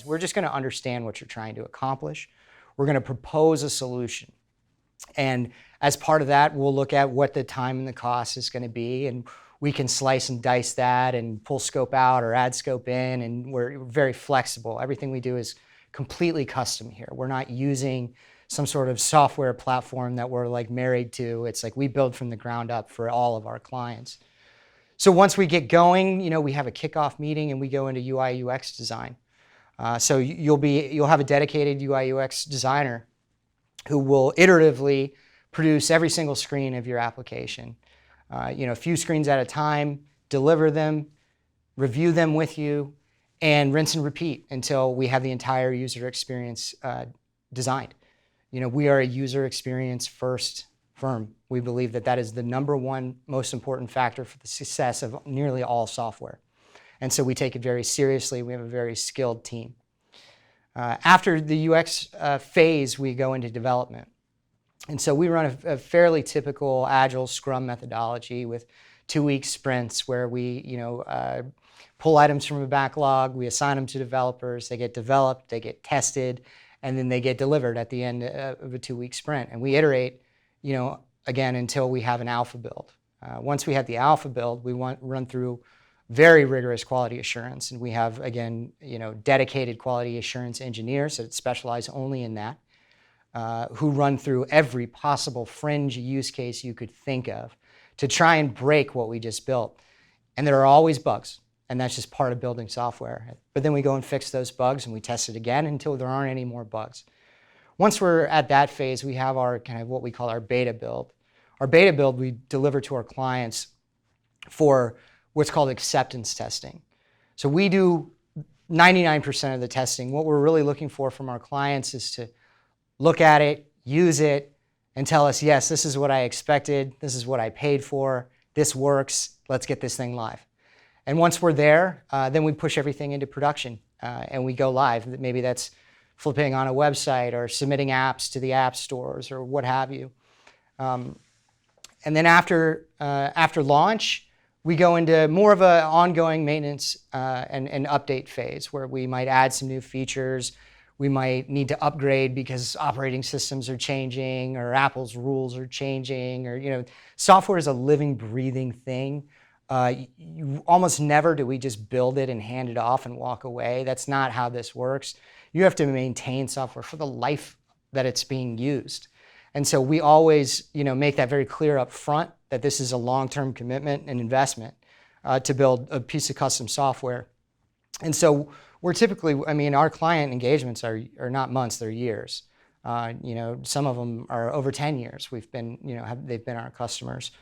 We're just going to understand what you're trying to accomplish. We're going to propose a solution. And as part of that, we'll look at what the time and the cost is going to be, and we can slice and dice that and pull scope out or add scope in, and we're very flexible. Everything we do is completely custom here. We're not using some sort of software platform that we're like married to. It's like we build from the ground up for all of our clients. So once we get going, we have a kickoff meeting and we go into UI UX design. So you'll have a dedicated UI UX designer who will iteratively produce every single screen of your application. A few screens at a time, deliver them, review them with you, and rinse and repeat until we have the entire user experience designed. We are a user experience first firm. We believe that that is the number one most important factor for the success of nearly all software. And so we take it very seriously. We have a very skilled team. After the UX phase, we go into development. And so we run a fairly typical agile Scrum methodology with 2-week sprints where we pull items from a backlog, we assign them to developers, they get developed, they get tested, and then they get delivered at the end of a 2-week sprint. And we iterate, again, until we have an alpha build. Once we have the alpha build, we run through very rigorous quality assurance, and we have, again, dedicated quality assurance engineers that specialize only in that, who run through every possible fringe use case you could think of to try and break what we just built. And there are always bugs, and that's just part of building software. But then we go and fix those bugs and we test it again until there aren't any more bugs. Once we're at that phase, we have our kind of what we call our beta build. Our beta build we deliver to our clients for what's called acceptance testing. So we do 99% of the testing. What we're really looking for from our clients is to look at it, use it, and tell us, yes, this is what I expected, this is what I paid for, this works, let's get this thing live. And once we're there, then we push everything into production and we go live. Maybe that's flipping on a website or submitting apps to the app stores or what have you. And then after launch, we go into more of an ongoing maintenance and update phase where we might add some new features. We might need to upgrade because operating systems are changing or Apple's rules are changing, or software is a living, breathing thing. Almost never do we just build it and hand it off and walk away. That's not how this works. You have to maintain software for the life that it's being used. And so we always, make that very clear up front that this is a long-term commitment and investment to build a piece of custom software. And so we're typically, our client engagements are not months, they're years. Some of them are over 10 years. They've been our customers.